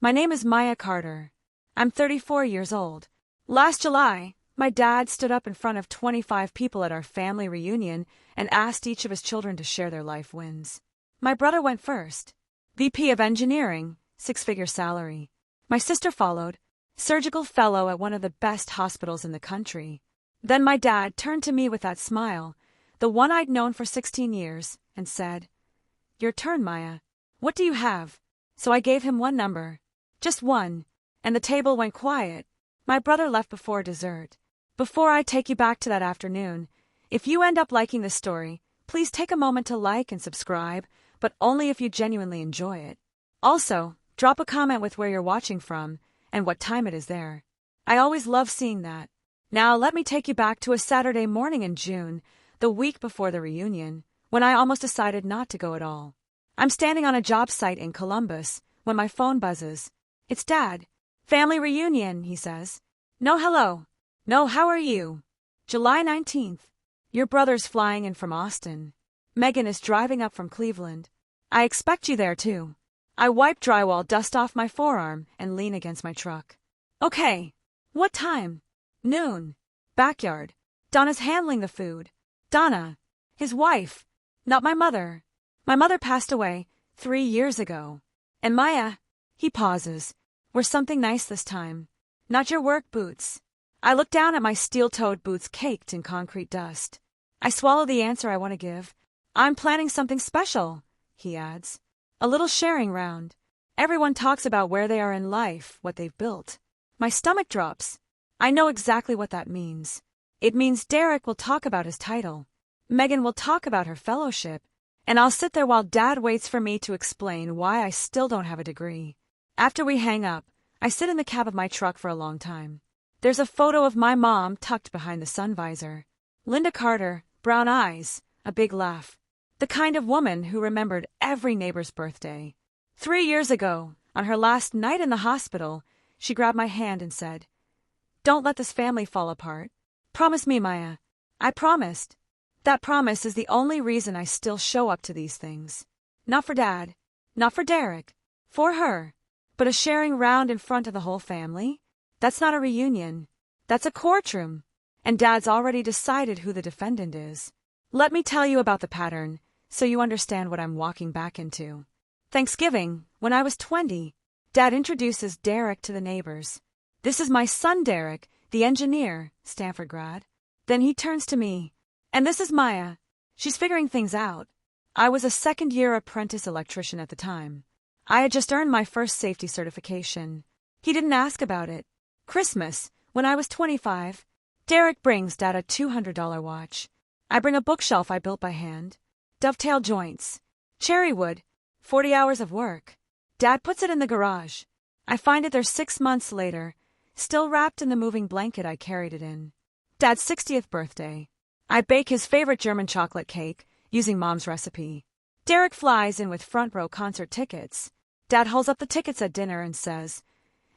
My name is Maya Carter. I'm 34 years old. Last July, my dad stood up in front of 25 people at our family reunion and asked each of his children to share their life wins. My brother went first. VP of Engineering, 6-figure salary. My sister followed, surgical fellow at one of the best hospitals in the country. Then my dad turned to me with that smile, the one I'd known for 16 years, and said, "Your turn, Maya. What do you have?" So I gave him one number. Just one. And the table went quiet. My brother left before dessert. Before I take you back to that afternoon, if you end up liking this story, please take a moment to like and subscribe, but only if you genuinely enjoy it. Also, drop a comment with where you're watching from and what time it is there. I always love seeing that. Now let me take you back to a Saturday morning in June, the week before the reunion, when I almost decided not to go at all. I'm standing on a job site in Columbus when my phone buzzes. It's Dad. "Family reunion," he says. "No hello. No, how are you? July 19th. Your brother's flying in from Austin. Megan is driving up from Cleveland. I expect you there too." I wipe drywall dust off my forearm and lean against my truck. "Okay. What time?" "Noon. Backyard. Donna's handling the food." Donna. His wife. Not my mother. My mother passed away 3 years ago. "And Maya," he pauses, "wear something nice this time. Not your work boots." I look down at my steel-toed boots caked in concrete dust. I swallow the answer I want to give. "I'm planning something special," he adds. "A little sharing round. Everyone talks about where they are in life, what they've built." My stomach drops. I know exactly what that means. It means Derek will talk about his title. Megan will talk about her fellowship. And I'll sit there while Dad waits for me to explain why I still don't have a degree. After we hang up, I sit in the cab of my truck for a long time. There's a photo of my mom tucked behind the sun visor. Linda Carter, brown eyes, a big laugh. The kind of woman who remembered every neighbor's birthday. 3 years ago, on her last night in the hospital, she grabbed my hand and said, "Don't let this family fall apart. Promise me, Maya." I promised. That promise is the only reason I still show up to these things. Not for Dad. Not for Derek. For her. But a sharing round in front of the whole family? That's not a reunion. That's a courtroom. And Dad's already decided who the defendant is. Let me tell you about the pattern, so you understand what I'm walking back into. Thanksgiving, when I was 20, Dad introduces Derek to the neighbors. "This is my son Derek, the engineer, Stanford grad." Then he turns to me. "And this is Maya. She's figuring things out." I was a second-year apprentice electrician at the time. I had just earned my first safety certification. He didn't ask about it. Christmas, when I was 25, Derek brings Dad a $200 watch. I bring a bookshelf I built by hand. Dovetail joints. Cherry wood. 40 hours of work. Dad puts it in the garage. I find it there 6 months later, still wrapped in the moving blanket I carried it in. Dad's 60th birthday. I bake his favorite German chocolate cake, using Mom's recipe. Derek flies in with front-row concert tickets. Dad holds up the tickets at dinner and says,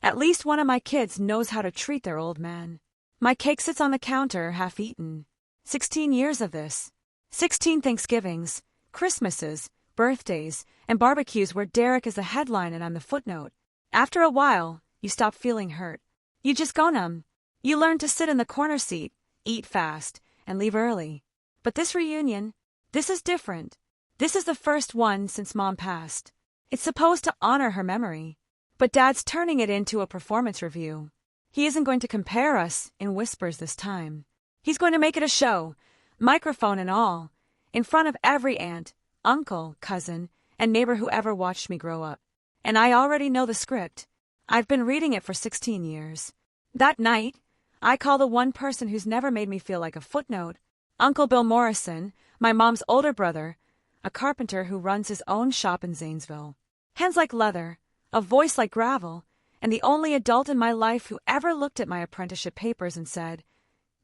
"At least one of my kids knows how to treat their old man." My cake sits on the counter, half-eaten. 16 years of this. 16 Thanksgivings, Christmases, birthdays, and barbecues where Derek is the headline and I'm the footnote. After a while, you stop feeling hurt. You just go numb. You learn to sit in the corner seat, eat fast, and leave early. But this reunion, this is different. This is the first one since Mom passed. It's supposed to honor her memory. But Dad's turning it into a performance review. He isn't going to compare us in whispers this time. He's going to make it a show, microphone and all, in front of every aunt, uncle, cousin, and neighbor who ever watched me grow up. And I already know the script. I've been reading it for 16 years. That night, I call the one person who's never made me feel like a footnote, Uncle Bill Morrison, my mom's older brother, a carpenter who runs his own shop in Zanesville. Hands like leather, a voice like gravel, and the only adult in my life who ever looked at my apprenticeship papers and said,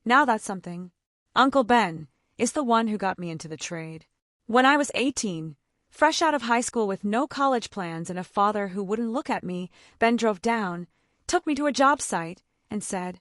"Now that's something." Uncle Ben is the one who got me into the trade. When I was 18, fresh out of high school with no college plans and a father who wouldn't look at me, Ben drove down, took me to a job site, and said,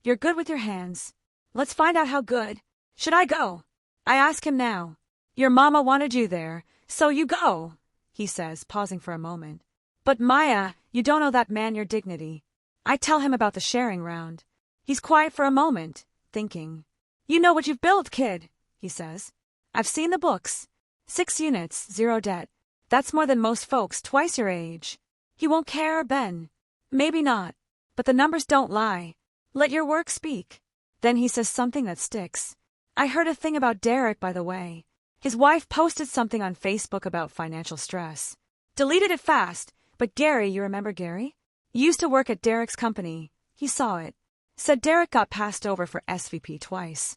"You're good with your hands. Let's find out how good. Should I go?" I ask him now. "Your mama wanted you there, so you go," he says, pausing for a moment. "But Maya, You don't owe that man your dignity. I tell him about the sharing round. He's quiet for a moment, thinking. You know what you've built, kid, he says. I've seen the books. 6 units, 0 debt. That's more than most folks twice your age. He won't care, Ben. Maybe not. But the numbers don't lie. Let your work speak. Then he says something that sticks. I heard a thing about Derek, by the way. His wife posted something on Facebook about financial stress. Deleted it fast, but Gary, you remember Gary? Used to work at Derek's company. He saw it. Said Derek got passed over for SVP twice.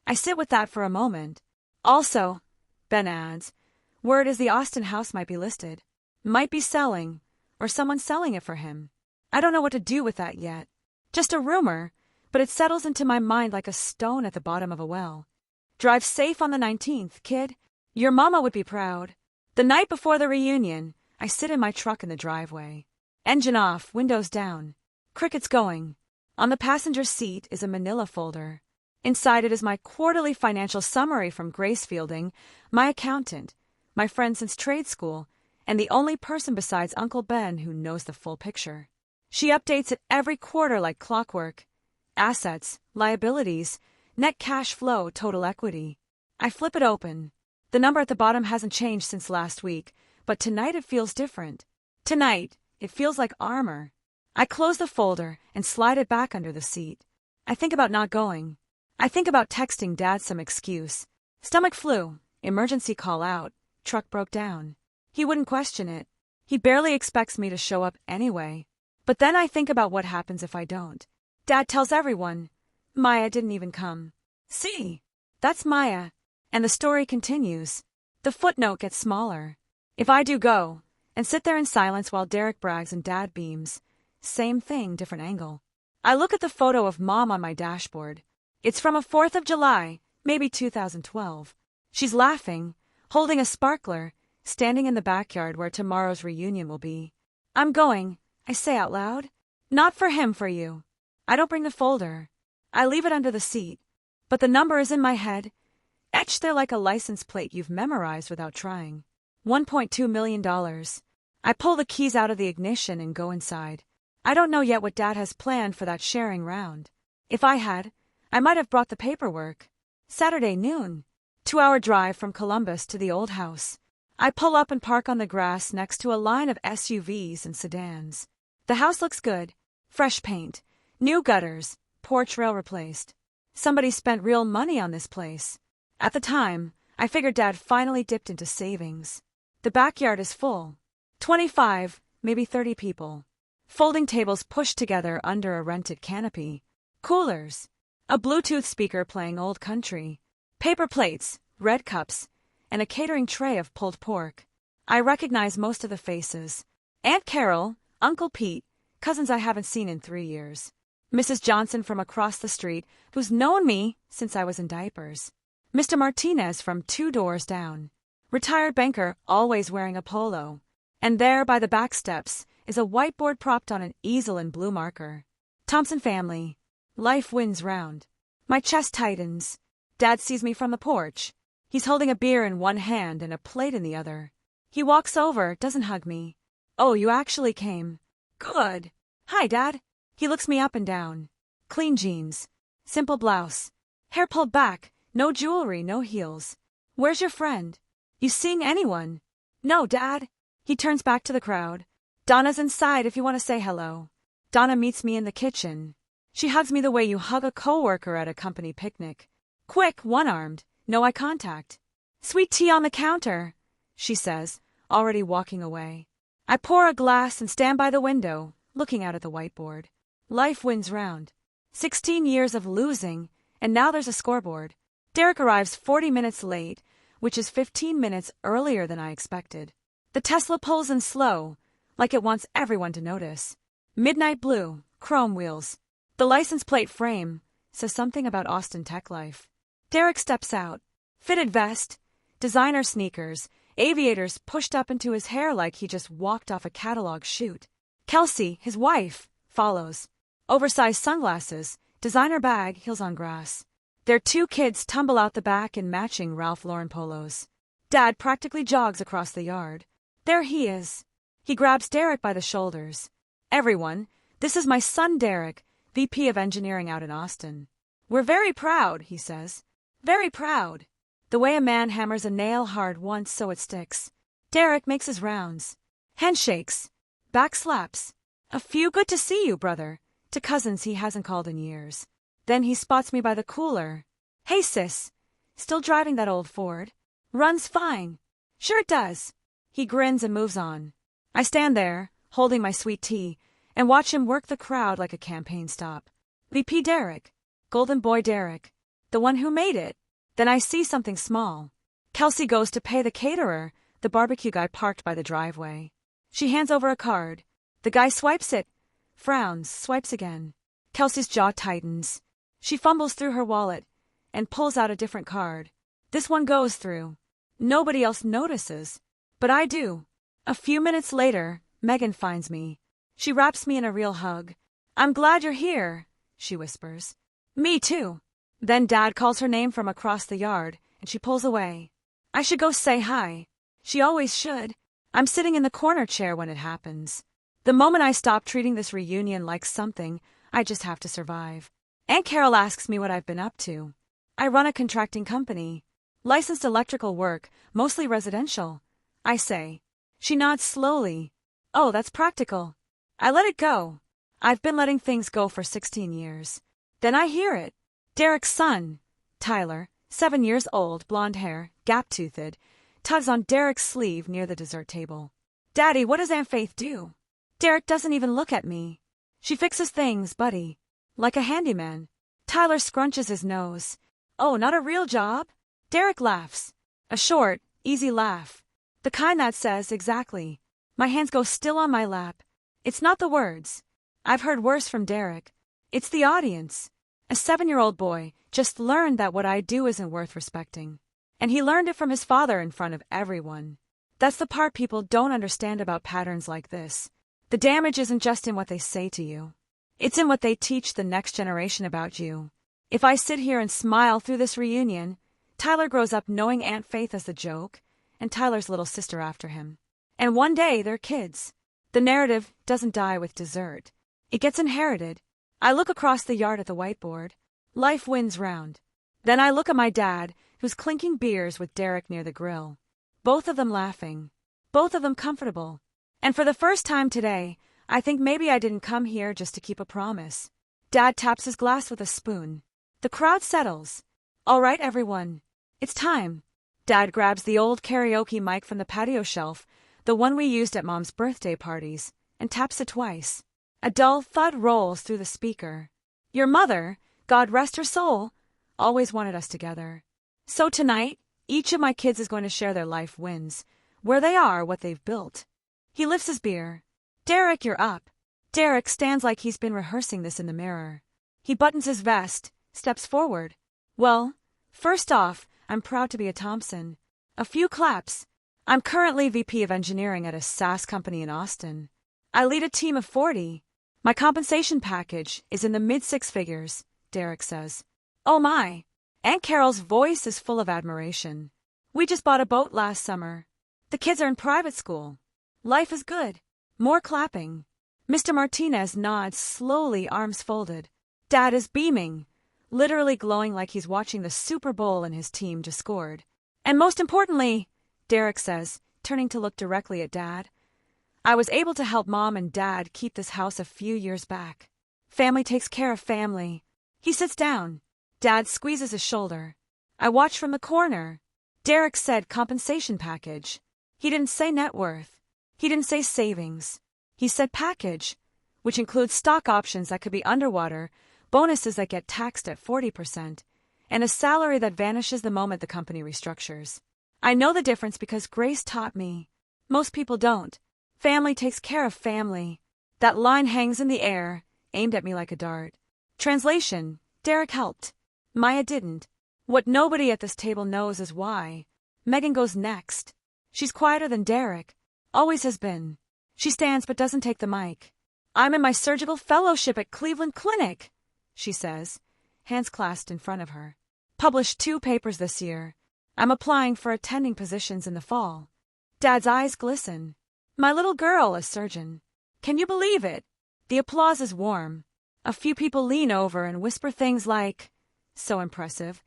I sit with that for a moment. Also, Ben adds, word is the Austin house might be listed. Might be selling, or someone selling it for him. I don't know what to do with that yet. Just a rumor, but it settles into my mind like a stone at the bottom of a well. Drive safe on the 19th, kid. Your mama would be proud. The night before the reunion, I sit in my truck in the driveway. Engine off, windows down. Crickets going. On the passenger seat is a manila folder. Inside it is my quarterly financial summary from Grace Fielding, my accountant, my friend since trade school, and the only person besides Uncle Ben who knows the full picture. She updates it every quarter like clockwork. Assets, liabilities, net cash flow, total equity. I flip it open. The number at the bottom hasn't changed since last week, but tonight it feels different. Tonight, it feels like armor. I close the folder and slide it back under the seat. I think about not going. I think about texting Dad some excuse. Stomach flu, emergency call out, truck broke down. He wouldn't question it. He barely expects me to show up anyway. But then I think about what happens if I don't. Dad tells everyone. Maya didn't even come. See? That's Maya. And the story continues. The footnote gets smaller. If I do go, and sit there in silence while Derek brags and Dad beams. Same thing, different angle. I look at the photo of Mom on my dashboard. It's from a 4th of July, maybe 2012. She's laughing, holding a sparkler, standing in the backyard where tomorrow's reunion will be. I'm going, I say out loud. Not for him, for you. I don't bring the folder. I leave it under the seat. But the number is in my head, etched there like a license plate you've memorized without trying. $1.2 million. I pull the keys out of the ignition and go inside. I don't know yet what Dad has planned for that sharing round. If I had, I might have brought the paperwork. Saturday noon. 2-hour drive from Columbus to the old house. I pull up and park on the grass next to a line of SUVs and sedans. The house looks good. Fresh paint. New gutters. Porch rail replaced. Somebody spent real money on this place. At the time, I figured Dad finally dipped into savings. The backyard is full. 25, maybe 30 people. Folding tables pushed together under a rented canopy. Coolers. A Bluetooth speaker playing old country. Paper plates, red cups, and a catering tray of pulled pork. I recognize most of the faces. Aunt Carol, Uncle Pete, cousins I haven't seen in 3 years. Mrs. Johnson from across the street, who's known me since I was in diapers. Mr. Martinez from 2 doors down. Retired banker, always wearing a polo. And there, by the back steps, is a whiteboard propped on an easel in blue marker. Thompson family. Life wins round. My chest tightens. Dad sees me from the porch. He's holding a beer in one hand and a plate in the other. He walks over, doesn't hug me. Oh, you actually came. Good. Hi, Dad. He looks me up and down. Clean jeans. Simple blouse. Hair pulled back. No jewelry, no heels. Where's your friend? You seeing anyone? No, Dad. He turns back to the crowd. Donna's inside if you want to say hello. Donna meets me in the kitchen. She hugs me the way you hug a coworker at a company picnic. Quick, one-armed, no eye contact. Sweet tea on the counter, she says, already walking away. I pour a glass and stand by the window, looking out at the whiteboard. Life wins round. 16 years of losing, and now there's a scoreboard. Derek arrives 40 minutes late, which is 15 minutes earlier than I expected. The Tesla pulls in slow, like it wants everyone to notice. Midnight blue, chrome wheels. The license plate frame says something about Austin tech life. Derek steps out. Fitted vest, designer sneakers, aviators pushed up into his hair like he just walked off a catalog shoot. Kelsey, his wife, follows. Oversized sunglasses, designer bag, heels on grass. Their 2 kids tumble out the back in matching Ralph Lauren polos. Dad practically jogs across the yard. There he is. He grabs Derek by the shoulders. Everyone, this is my son Derek, VP of Engineering out in Austin. We're very proud, he says. Very proud. The way a man hammers a nail hard once so it sticks. Derek makes his rounds. Handshakes. Back slaps. A few good to see you, brother, to cousins he hasn't called in years. Then he spots me by the cooler. Hey, sis. Still driving that old Ford? Runs fine. Sure it does. He grins and moves on. I stand there, holding my sweet tea, and watch him work the crowd like a campaign stop. VP Derek. Golden Boy Derek. The one who made it. Then I see something small. Kelsey goes to pay the caterer, the barbecue guy parked by the driveway. She hands over a card. The guy swipes it, frowns, swipes again. Kelsey's jaw tightens. She fumbles through her wallet and pulls out a different card. This one goes through. Nobody else notices, but I do. A few minutes later, Megan finds me. She wraps me in a real hug. I'm glad you're here, she whispers. Me too. Then Dad calls her name from across the yard, and she pulls away. I should go say hi. She always should. I'm sitting in the corner chair when it happens. The moment I stop treating this reunion like something, I just have to survive. Aunt Carol asks me what I've been up to. I run a contracting company. Licensed electrical work, mostly residential. I say. She nods slowly. Oh, that's practical. I let it go. I've been letting things go for 16 years. Then I hear it. Derek's son, Tyler, 7 years old, blonde hair, gap-toothed, tugs on Derek's sleeve near the dessert table. Daddy, what does Aunt Faith do? Derek doesn't even look at me. She fixes things, buddy. Like a handyman. Tyler scrunches his nose. Oh, not a real job? Derek laughs. A short, easy laugh. The kind that says, exactly. My hands go still on my lap. It's not the words. I've heard worse from Derek. It's the audience. A 7-year-old boy just learned that what I do isn't worth respecting. And he learned it from his father in front of everyone. That's the part people don't understand about patterns like this. The damage isn't just in what they say to you. It's in what they teach the next generation about you. If I sit here and smile through this reunion, Tyler grows up knowing Aunt Faith as the joke, and Tyler's little sister after him. And one day they're kids. The narrative doesn't die with dessert. It gets inherited. I look across the yard at the whiteboard. Life wins round. Then I look at my dad, who's clinking beers with Derek near the grill. Both of them laughing. Both of them comfortable. And for the first time today, I think maybe I didn't come here just to keep a promise. Dad taps his glass with a spoon. The crowd settles. All right, everyone. It's time. Dad grabs the old karaoke mic from the patio shelf, the one we used at Mom's birthday parties, and taps it twice. A dull thud rolls through the speaker. Your mother, God rest her soul, always wanted us together. So tonight, each of my kids is going to share their life wins, where they are, what they've built. He lifts his beer. Derek, you're up. Derek stands like he's been rehearsing this in the mirror. He buttons his vest, steps forward. Well, first off, I'm proud to be a Thompson. A few claps. I'm currently VP of Engineering at a SaaS company in Austin. I lead a team of 40. My compensation package is in the mid-six figures, Derek says. Oh my. Aunt Carol's voice is full of admiration. We just bought a boat last summer. The kids are in private school. Life is good. More clapping. Mr. Martinez nods slowly, arms folded. Dad is beaming, literally glowing like he's watching the Super Bowl and his team just scored. And most importantly, Derek says, turning to look directly at Dad, I was able to help Mom and Dad keep this house a few years back. Family takes care of family. He sits down. Dad squeezes his shoulder. I watch from the corner. Derek said compensation package. He didn't say net worth. He didn't say savings. He said package, which includes stock options that could be underwater, bonuses that get taxed at 40%, and a salary that vanishes the moment the company restructures. I know the difference because Grace taught me. Most people don't. Family takes care of family. That line hangs in the air, aimed at me like a dart. Translation, Derek helped. Maya didn't. What nobody at this table knows is why. Megan goes next. She's quieter than Derek. Always has been. She stands but doesn't take the mic. I'm in my surgical fellowship at Cleveland Clinic, she says, hands clasped in front of her. Published 2 papers this year. I'm applying for attending positions in the fall. Dad's eyes glisten. My little girl, a surgeon. Can you believe it? The applause is warm. A few people lean over and whisper things like, "So impressive,"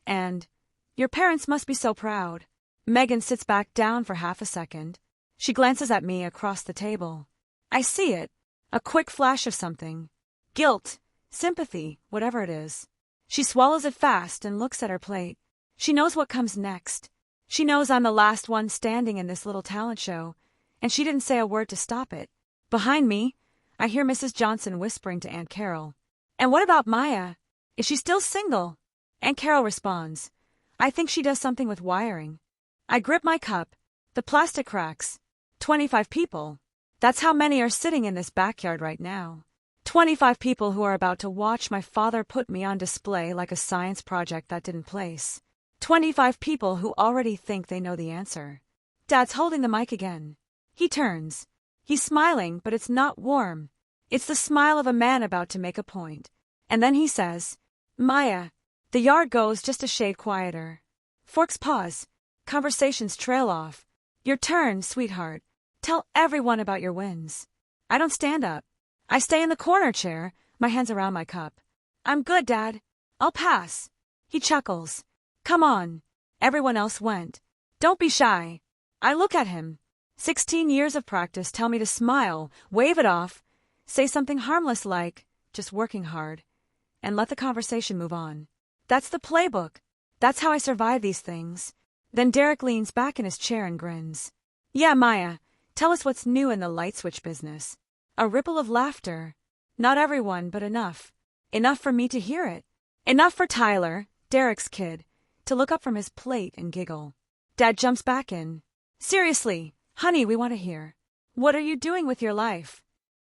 and "Your parents must be so proud." Megan sits back down for half a second. She glances at me across the table. I see it. A quick flash of something. Guilt, sympathy, whatever it is. She swallows it fast and looks at her plate. She knows what comes next. She knows I'm the last one standing in this little talent show, and she didn't say a word to stop it. Behind me, I hear Mrs. Johnson whispering to Aunt Carol. "And what about Maya? Is she still single?" Aunt Carol responds, "I think she does something with wiring." I grip my cup. The plastic cracks. 25 people. That's how many are sitting in this backyard right now. 25 people who are about to watch my father put me on display like a science project that didn't place. 25 people who already think they know the answer. Dad's holding the mic again. He turns. He's smiling, but it's not warm. It's the smile of a man about to make a point. And then he says, "Maya." The yard goes just a shade quieter. Forks pause. Conversations trail off. "Your turn, sweetheart. Tell everyone about your wins." I don't stand up. I stay in the corner chair, my hands around my cup. "I'm good, Dad. I'll pass." He chuckles. "Come on." Everyone else went. "Don't be shy." I look at him. 16 years of practice tell me to smile, wave it off, say something harmless like, "Just working hard," and let the conversation move on. That's the playbook. That's how I survive these things. Then Derek leans back in his chair and grins. "Yeah, Maya, tell us what's new in the light switch business." A ripple of laughter. Not everyone, but enough. Enough for me to hear it. Enough for Tyler, Derek's kid, to look up from his plate and giggle. Dad jumps back in. "Seriously, honey, we want to hear. What are you doing with your life?"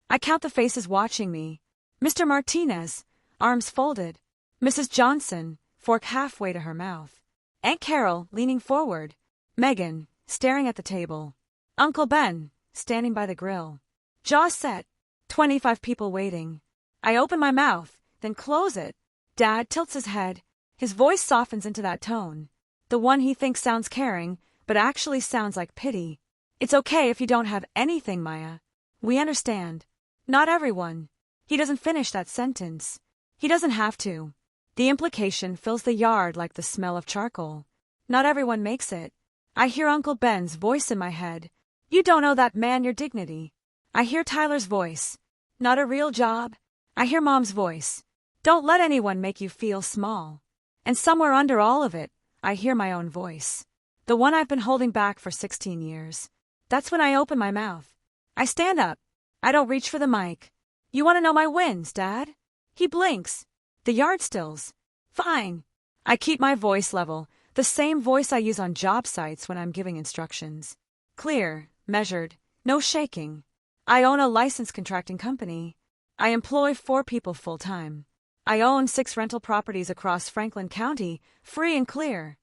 I count the faces watching me. Mr. Martinez, arms folded. Mrs. Johnson, fork halfway to her mouth. Aunt Carol, leaning forward. Megan, staring at the table. Uncle Ben, standing by the grill. Jaw set. 25 people waiting. I open my mouth, then close it. Dad tilts his head. His voice softens into that tone. The one he thinks sounds caring, but actually sounds like pity. "It's okay if you don't have anything, Maya. We understand." Not everyone. He doesn't finish that sentence. He doesn't have to. The implication fills the yard like the smell of charcoal. Not everyone makes it. I hear Uncle Ben's voice in my head. "You don't owe that man your dignity." I hear Tyler's voice. "Not a real job." I hear Mom's voice. "Don't let anyone make you feel small." And somewhere under all of it, I hear my own voice. The one I've been holding back for 16 years. That's when I open my mouth. I stand up. I don't reach for the mic. "You want to know my wins, Dad?" He blinks. The yard stills. "Fine." I keep my voice level, the same voice I use on job sites when I'm giving instructions. Clear, measured, no shaking. I own a licensed contracting company. I employ 4 people full-time. I own 6 rental properties across Franklin County, free and clear.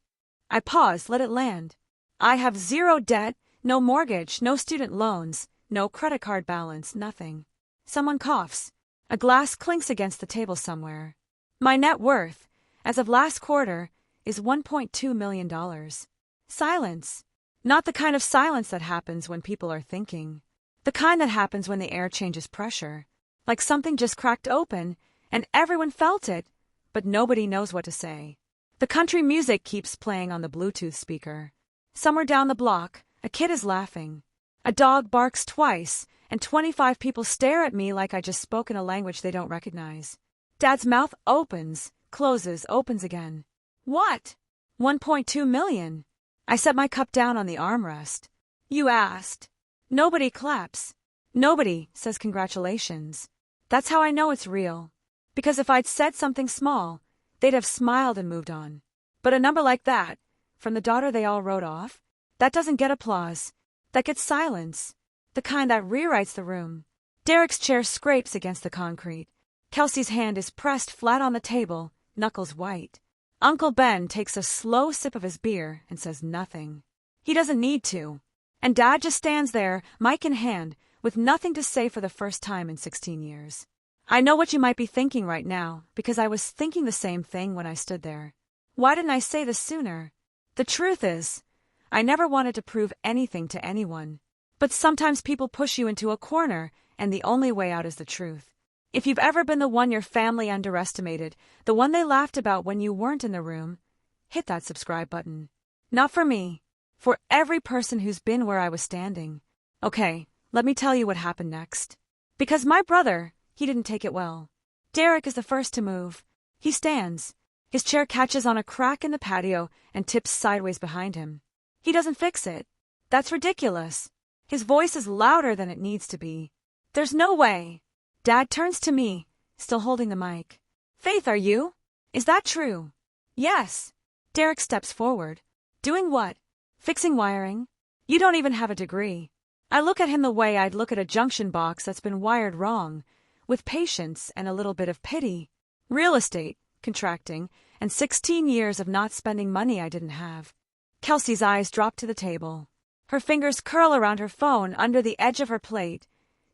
I pause, let it land. I have 0 debt, no mortgage, no student loans, no credit card balance, nothing. Someone coughs. A glass clinks against the table somewhere. My net worth, as of last quarter, is $1.2 million. Silence. Not the kind of silence that happens when people are thinking. The kind that happens when the air changes pressure. Like something just cracked open, and everyone felt it, but nobody knows what to say. The country music keeps playing on the Bluetooth speaker. Somewhere down the block, a kid is laughing. A dog barks twice, and 25 people stare at me like I just spoke in a language they don't recognize. Dad's mouth opens, closes, opens again. "What?" "1.2 million. I set my cup down on the armrest. "You asked." Nobody claps. Nobody says congratulations. That's how I know it's real. Because if I'd said something small, they'd have smiled and moved on. But a number like that, from the daughter they all wrote off, that doesn't get applause. That gets silence. The kind that rewrites the room. Derek's chair scrapes against the concrete. Kelsey's hand is pressed flat on the table, knuckles white. Uncle Ben takes a slow sip of his beer and says nothing. He doesn't need to. And Dad just stands there, mic in hand, with nothing to say for the first time in 16 years. I know what you might be thinking right now, because I was thinking the same thing when I stood there. Why didn't I say this sooner? The truth is, I never wanted to prove anything to anyone. But sometimes people push you into a corner, and the only way out is the truth. If you've ever been the one your family underestimated, the one they laughed about when you weren't in the room, hit that subscribe button. Not for me. For every person who's been where I was standing. Okay, let me tell you what happened next. Because my brother, he didn't take it well. Derek is the first to move. He stands. His chair catches on a crack in the patio and tips sideways behind him. He doesn't fix it. That's ridiculous. His voice is louder than it needs to be. There's no way. Dad turns to me, still holding the mic. Faith, are you? Is that true? Yes. Derek steps forward. Doing what? Fixing wiring? You don't even have a degree. I look at him the way I'd look at a junction box that's been wired wrong, with patience and a little bit of pity. Real estate, contracting, and 16 years of not spending money I didn't have. Kelsey's eyes drop to the table. Her fingers curl around her phone under the edge of her plate,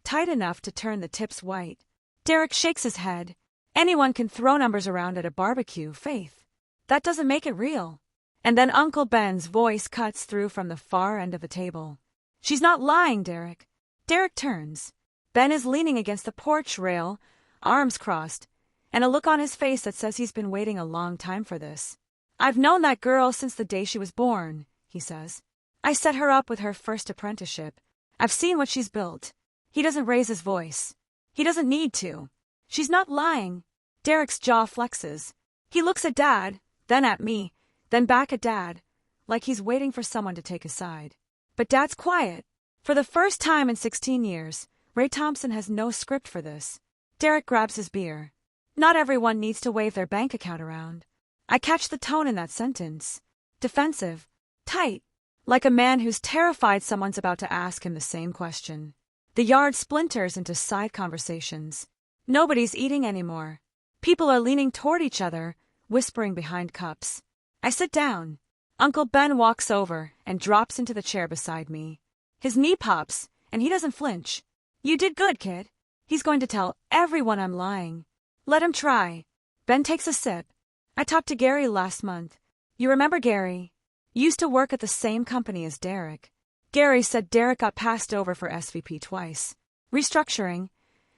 tight enough to turn the tips white. Derek shakes his head. Anyone can throw numbers around at a barbecue, Faith. That doesn't make it real. And then Uncle Ben's voice cuts through from the far end of the table. She's not lying, Derek. Derek turns. Ben is leaning against the porch rail, arms crossed, and a look on his face that says he's been waiting a long time for this. I've known that girl since the day she was born, he says. I set her up with her first apprenticeship. I've seen what she's built. He doesn't raise his voice. He doesn't need to. She's not lying. Derek's jaw flexes. He looks at Dad, then at me, then back at Dad, like he's waiting for someone to take his side. But Dad's quiet. For the first time in 16 years, Ray Thompson has no script for this. Derek grabs his beer. Not everyone needs to wave their bank account around. I catch the tone in that sentence. Defensive. Tight. Like a man who's terrified someone's about to ask him the same question. The yard splinters into side conversations. Nobody's eating anymore. People are leaning toward each other, whispering behind cups. I sit down. Uncle Ben walks over and drops into the chair beside me. His knee pops, and he doesn't flinch. You did good, kid. He's going to tell everyone I'm lying. Let him try. Ben takes a sip. I talked to Gary last month. You remember Gary? Used to work at the same company as Derek. Gary said Derek got passed over for SVP twice. Restructuring.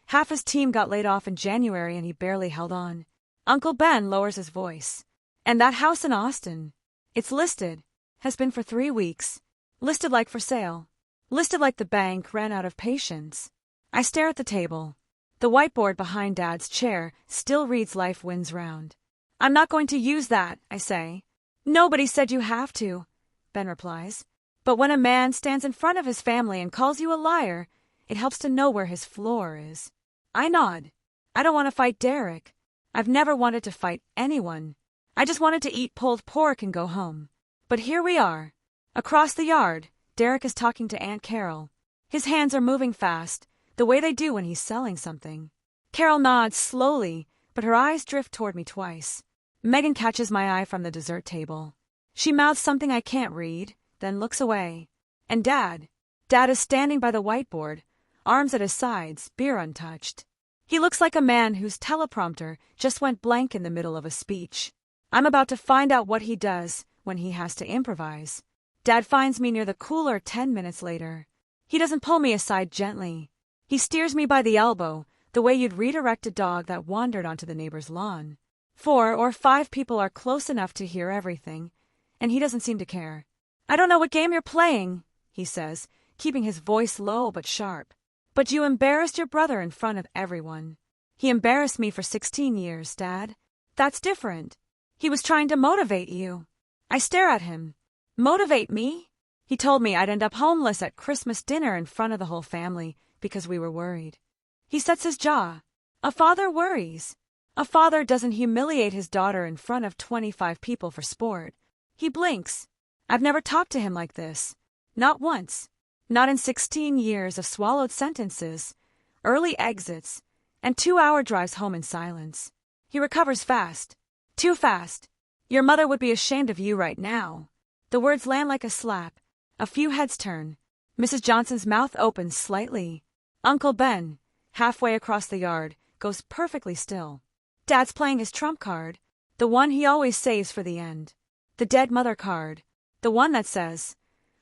Half his team got laid off in January and he barely held on. Uncle Ben lowers his voice. And that house in Austin. It's listed. Has been for 3 weeks. Listed like for sale. Listed like the bank ran out of patience. I stare at the table. The whiteboard behind Dad's chair still reads Life Wins Round. I'm not going to use that, I say. Nobody said you have to, Ben replies. But when a man stands in front of his family and calls you a liar, it helps to know where his floor is. I nod. I don't want to fight Derek. I've never wanted to fight anyone. I just wanted to eat pulled pork and go home. But here we are. Across the yard, Derek is talking to Aunt Carol. His hands are moving fast, the way they do when he's selling something. Carol nods slowly, but her eyes drift toward me twice. Megan catches my eye from the dessert table. She mouths something I can't read, then looks away. And Dad is standing by the whiteboard, arms at his sides, beer untouched. He looks like a man whose teleprompter just went blank in the middle of a speech. I'm about to find out what he does when he has to improvise. Dad finds me near the cooler 10 minutes later. He doesn't pull me aside gently. He steers me by the elbow, the way you'd redirect a dog that wandered onto the neighbor's lawn. 4 or 5 people are close enough to hear everything, and he doesn't seem to care. I don't know what game you're playing, he says, keeping his voice low but sharp. But you embarrassed your brother in front of everyone. He embarrassed me for 16 years, Dad. That's different. He was trying to motivate you. I stare at him. Motivate me? He told me I'd end up homeless at Christmas dinner in front of the whole family because we were worried. He sets his jaw. A father worries. A father doesn't humiliate his daughter in front of 25 people for sport. He blinks. I've never talked to him like this. Not once. Not in 16 years of swallowed sentences, early exits, and 2-hour drives home in silence. He recovers fast. Too fast. Your mother would be ashamed of you right now. The words land like a slap. A few heads turn. Mrs. Johnson's mouth opens slightly. Uncle Ben, halfway across the yard, goes perfectly still. Dad's playing his trump card, the one he always saves for the end. The dead mother card, the one that says,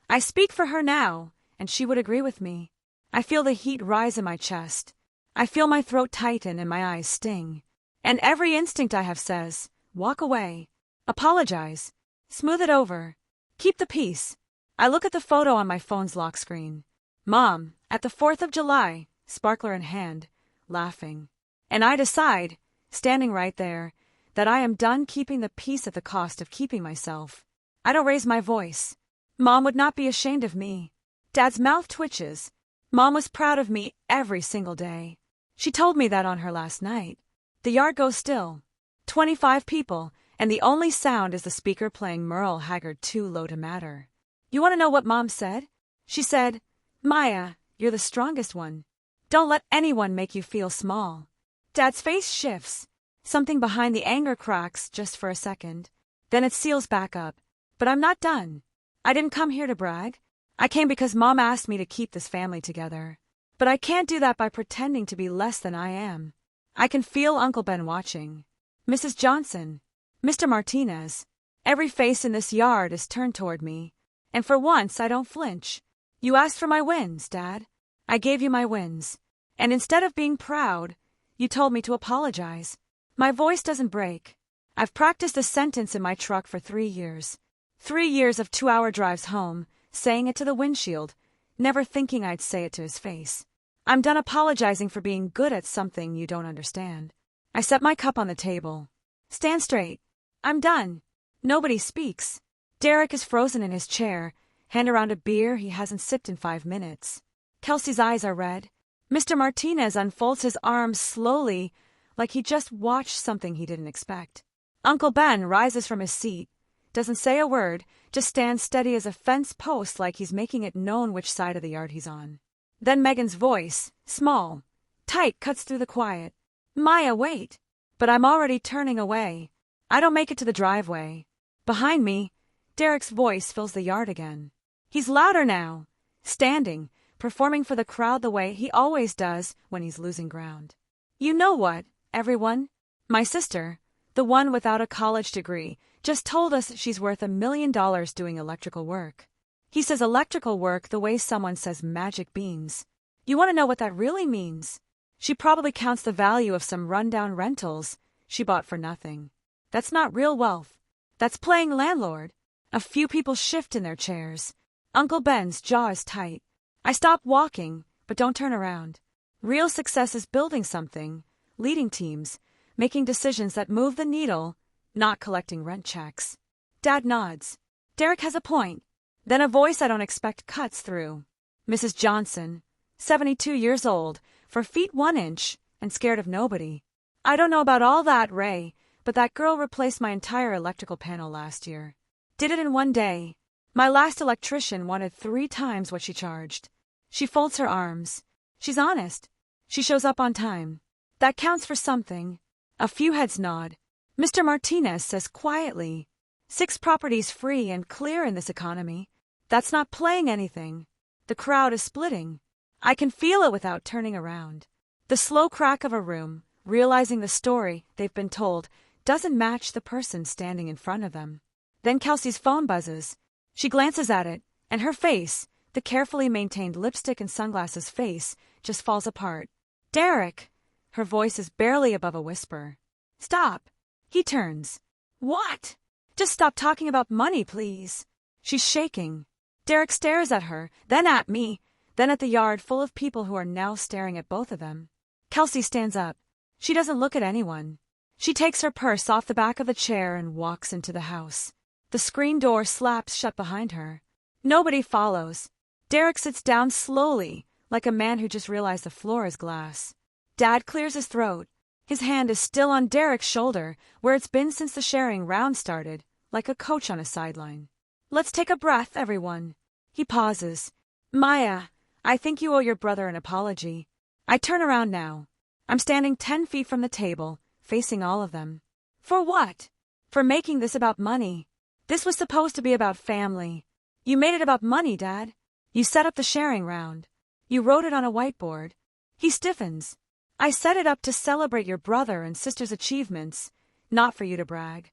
I speak for her now, and she would agree with me. I feel the heat rise in my chest. I feel my throat tighten and my eyes sting. And every instinct I have says, walk away, apologize, smooth it over, keep the peace. I look at the photo on my phone's lock screen. Mom, at the 4th of July, sparkler in hand, laughing. And I decide, standing right there, that I am done keeping the peace at the cost of keeping myself. I don't raise my voice. Mom would not be ashamed of me. Dad's mouth twitches. Mom was proud of me every single day. She told me that on her last night. The yard goes still. 25 people, and the only sound is the speaker playing Merle Haggard Too Low to Matter. You want to know what Mom said? She said, Maya, you're the strongest one. Don't let anyone make you feel small. Dad's face shifts. Something behind the anger cracks just for a second. Then it seals back up. But I'm not done. I didn't come here to brag. I came because Mom asked me to keep this family together. But I can't do that by pretending to be less than I am. I can feel Uncle Ben watching. Mrs. Johnson. Mr. Martinez. Every face in this yard is turned toward me. And for once I don't flinch. You asked for my wins, Dad. I gave you my wins. And instead of being proud, you told me to apologize. My voice doesn't break. I've practiced this sentence in my truck for 3 years. 3 years of 2-hour drives home, saying it to the windshield, never thinking I'd say it to his face. I'm done apologizing for being good at something you don't understand. I set my cup on the table. Stand straight. I'm done. Nobody speaks. Derek is frozen in his chair, hand around a beer he hasn't sipped in 5 minutes. Kelsey's eyes are red. Mr. Martinez unfolds his arms slowly, like he just watched something he didn't expect. Uncle Ben rises from his seat, doesn't say a word, just stands steady as a fence post like he's making it known which side of the yard he's on. Then Megan's voice, small, tight, cuts through the quiet. Maya, wait. But I'm already turning away. I don't make it to the driveway. Behind me, Derek's voice fills the yard again. He's louder now, standing, performing for the crowd the way he always does when he's losing ground. You know what, everyone? My sister, the one without a college degree, just told us she's worth $1 million doing electrical work. He says electrical work the way someone says magic beans. You want to know what that really means? She probably counts the value of some rundown rentals she bought for nothing. That's not real wealth. That's playing landlord. A few people shift in their chairs. Uncle Ben's jaw is tight. I stop walking, but don't turn around. Real success is building something, leading teams, making decisions that move the needle, not collecting rent checks. Dad nods. Derek has a point. Then a voice I don't expect cuts through. Mrs. Johnson, 72 years old, 4 feet 1 inch, and scared of nobody. I don't know about all that, Ray, but that girl replaced my entire electrical panel last year. Did it in 1 day. My last electrician wanted 3 times what she charged. She folds her arms. She's honest. She shows up on time. That counts for something. A few heads nod. Mr. Martinez says quietly, 6 properties free and clear in this economy. That's not playing anything. The crowd is splitting. I can feel it without turning around. The slow crack of a room, realizing the story they've been told, doesn't match the person standing in front of them. Then Kelsey's phone buzzes. She glances at it, and her face, the carefully maintained lipstick and sunglasses face, just falls apart. Derek! Her voice is barely above a whisper. Stop! He turns. What? Just stop talking about money, please. She's shaking. Derek stares at her, then at me, then at the yard full of people who are now staring at both of them. Kelsey stands up. She doesn't look at anyone. She takes her purse off the back of the chair and walks into the house. The screen door slaps shut behind her. Nobody follows. Derek sits down slowly, like a man who just realized the floor is glass. Dad clears his throat. His hand is still on Derek's shoulder, where it's been since the sharing round started, like a coach on a sideline. Let's take a breath, everyone. He pauses. Maya, I think you owe your brother an apology. I turn around now. I'm standing 10 feet from the table, facing all of them. For what? For making this about money. This was supposed to be about family. You made it about money, Dad. You set up the sharing round. You wrote it on a whiteboard. He stiffens. I set it up to celebrate your brother and sister's achievements, not for you to brag.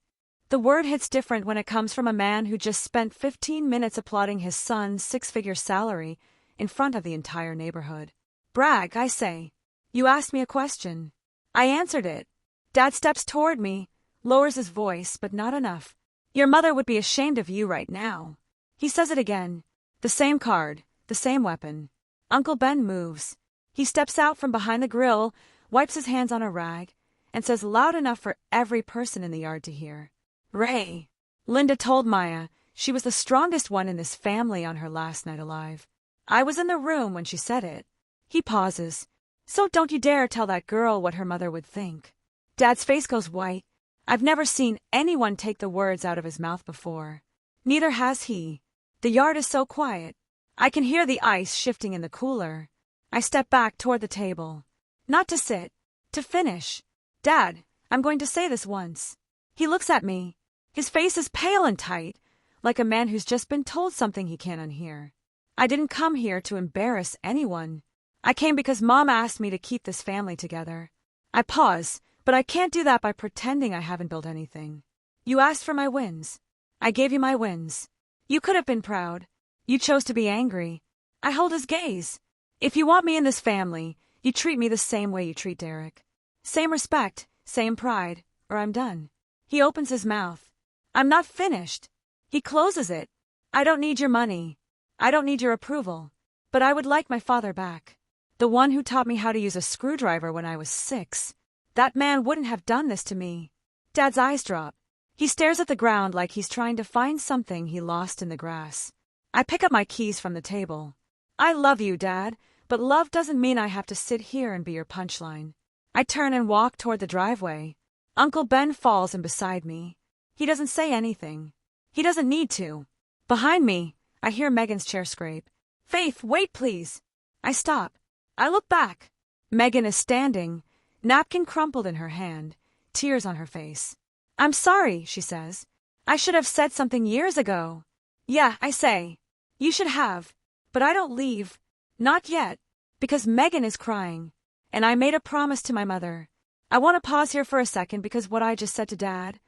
The word hits different when it comes from a man who just spent 15 minutes applauding his son's 6-figure salary in front of the entire neighborhood. Brag, I say. You asked me a question. I answered it. Dad steps toward me, lowers his voice, but not enough. Your mother would be ashamed of you right now. He says it again. The same card, the same weapon. Uncle Ben moves. He steps out from behind the grill, wipes his hands on a rag, and says loud enough for every person in the yard to hear. Ray. Linda told Maya she was the strongest one in this family on her last night alive. I was in the room when she said it. He pauses. So don't you dare tell that girl what her mother would think. Dad's face goes white. I've never seen anyone take the words out of his mouth before. Neither has he. The yard is so quiet. I can hear the ice shifting in the cooler. I step back toward the table. Not to sit, to finish. Dad, I'm going to say this once. He looks at me. His face is pale and tight, like a man who's just been told something he can't unhear. I didn't come here to embarrass anyone. I came because Mom asked me to keep this family together. I pause, but I can't do that by pretending I haven't built anything. You asked for my wins. I gave you my wins. You could have been proud. You chose to be angry. I hold his gaze. If you want me in this family, you treat me the same way you treat Derek. Same respect, same pride, or I'm done. He opens his mouth. I'm not finished. He closes it. I don't need your money. I don't need your approval. But I would like my father back. The one who taught me how to use a screwdriver when I was 6. That man wouldn't have done this to me. Dad's eyes drop. He stares at the ground like he's trying to find something he lost in the grass. I pick up my keys from the table. I love you, Dad, but love doesn't mean I have to sit here and be your punchline. I turn and walk toward the driveway. Uncle Ben falls in beside me. He doesn't say anything. He doesn't need to. Behind me, I hear Megan's chair scrape. Faith, wait, please. I stop. I look back. Megan is standing, napkin crumpled in her hand, tears on her face. I'm sorry, she says. I should have said something years ago. Yeah, I say. You should have. But I don't leave. Not yet. Because Megan is crying. And I made a promise to my mother. I want to pause here for a second because what I just said to Dad.